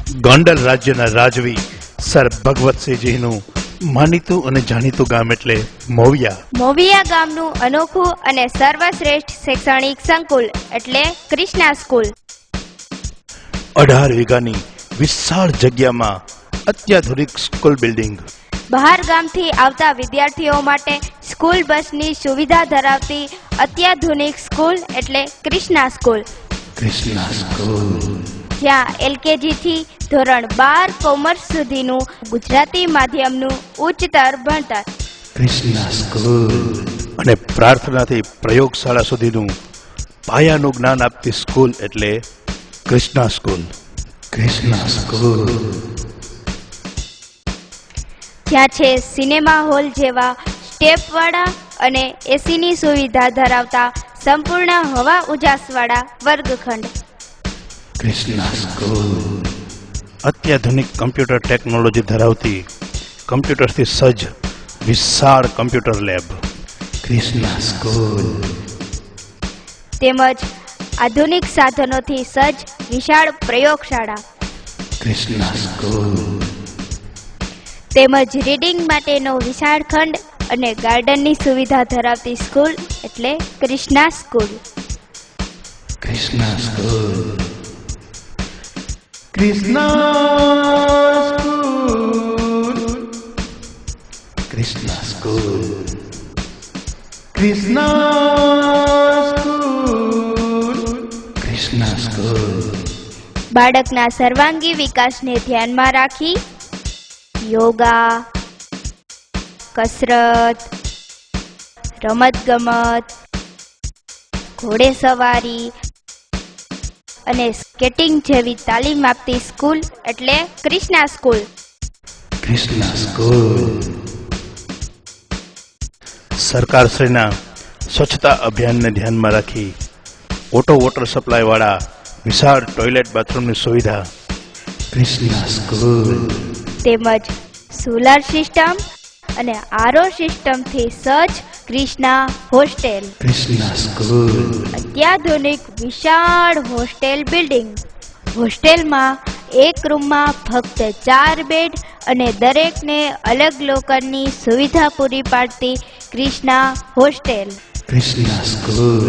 ગોંડલ રાજ્યના રાજવી સર ભગવતસિંહજીનું માનીતું અને જાણીતું ગામ એટલે મોવિયા. મોવિયા ગામનું અનોખું અને સર્વશ્રેષ્ઠ શૈક્ષણિક સંકુલ એટલે કૃષ્ણા સ્કૂલ. 18 વીઘાની વિશાળ જગ્યામાં અત્યાધુનિક સ્કૂલ બિલ્ડિંગ. બહાર ગામથી આવતા વિદ્યાર્થીઓ માટે સ્કૂલ બસની સુવિધા ધરાવતી અત્યાધુનિક સ્કૂલ એટલે કૃષ્ણા સ્કૂલ. કૃષ્ણા સ્કૂલ જ્યાં LKG થી ધોરણ 12 કોમર્સ સુધીનું ગુજરાતી માધ્યમનું ઉચ્ચતર ભણતર. કૃષ્ણા સ્કૂલ અને પ્રાર્થનાથી પ્રયોગશાળા સુધીનું પાયાનું જ્ઞાન આપતી સ્કૂલ એટલે કૃષ્ણા સ્કૂલ. કૃષ્ણા સ્કૂલ જ્યાં છે સિનેમા હોલ જેવા સ્ટેપવાળા અને એસીની સુવિધા ધરાવતા સંપૂર્ણ હવા ઉજાસવાળા વર્ગખંડ. કૃષ્ણા સ્કૂલ અત્યાધુનિક કમ્પ્યુટર ટેકનોલોજી ધરાવતી કમ્પ્યુટરથી સજ્જ વિશાળ કમ્પ્યુટર લેબ. કૃષ્ણા સ્કૂલ તેમજ આધુનિક સાધનોથી સજ્જ વિશાળ પ્રયોગશાળા. કૃષ્ણા સ્કૂલ તેમજ રીડિંગ માટેનો વિશાળ ખંડ અને ગાર્ડનની સુવિધા ધરાવતી સ્કૂલ એટલે Krishna school. Krishna school Krishna school Krishna school Krishna school Krishna school. બાળકના સર્વાંગી વિકાસને ધ્યાનમાં રાખી યોગા, કસરત, રમતગમત, ઘોડેસવારી અને સ્કેટિંગ જેવી તાલીમ આપતી સ્કૂલ એટલે કૃષ્ણા સ્કૂલ. કૃષ્ણા સ્કૂલ સરકારશ્રીના સ્વચ્છતા અભિયાનને ધ્યાનમાં રાખી ઓટો વોટર સપ્લાય વાળા વિશાળ ટોયલેટ બાથરૂમની સુવિધા. કૃષ્ણા સ્કૂલ તેમજ સોલાર સિસ્ટમ અને RO સિસ્ટમથી સજ્જ કૃષ્ણા હોસ્ટેલ. કૃષ્ણા સ્કૂલ અત્યાધુનિક વિશાળ હોસ્ટેલ બિલ્ડિંગ. હોસ્ટેલમાં એક રૂમમાં ફક્ત 4 બેડ અને દરેકને અલગ લોકરની સુવિધા પૂરી પાડતી કૃષ્ણા હોસ્ટેલ. કૃષ્ણા સ્કૂલ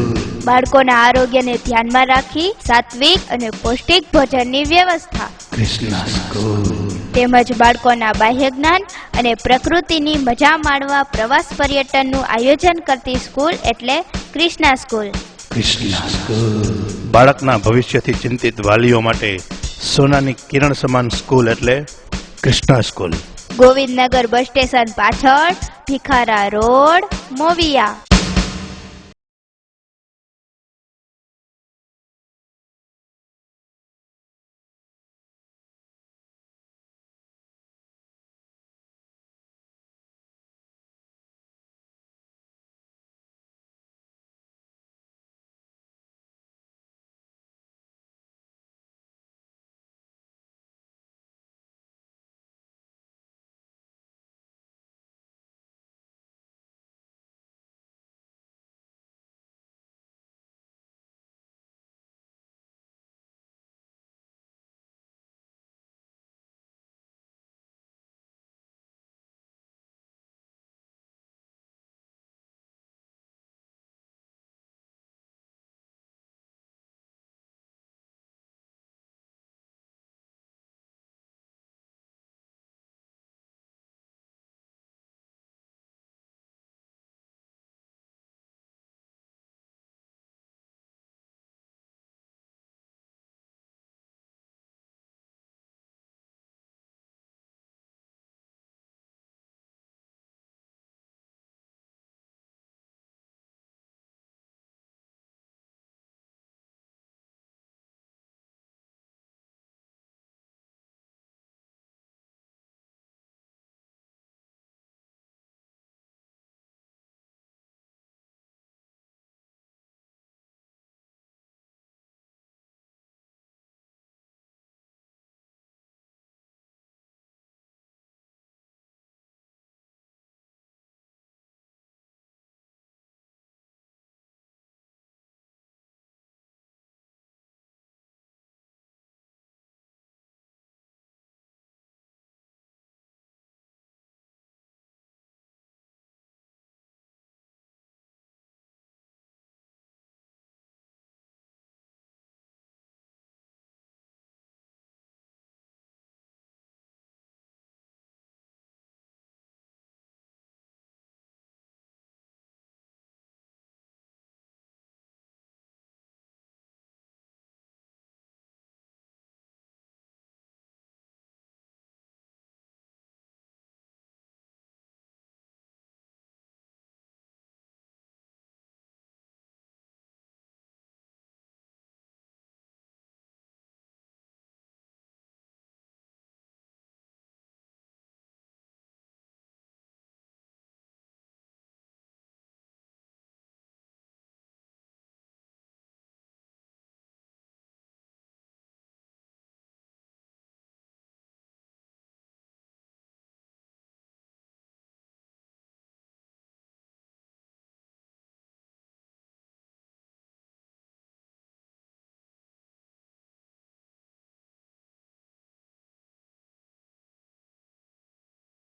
બાળકોના આરોગ્યને ધ્યાનમાં રાખી સાત્વિક અને પૌષ્ટિક ભોજનની વ્યવસ્થા. કૃષ્ણા સ્કૂલ તેમજ બાળકોના બાહ્ય જ્ઞાન અને પ્રકૃતિની મજા માણવા પ્રવાસ પર્યટનનું આયોજન કરતી સ્કૂલ એટલે કૃષ્ણા સ્કૂલ. કૃષ્ણા સ્કૂલ બાળકના ભવિષ્યથી ચિંતિત વાલીઓ માટે સોનાની કિરણ સમાન સ્કૂલ એટલે Krishna school. Govindnagar bus station પાછળ ભિખારા રોડ, મોવિયા.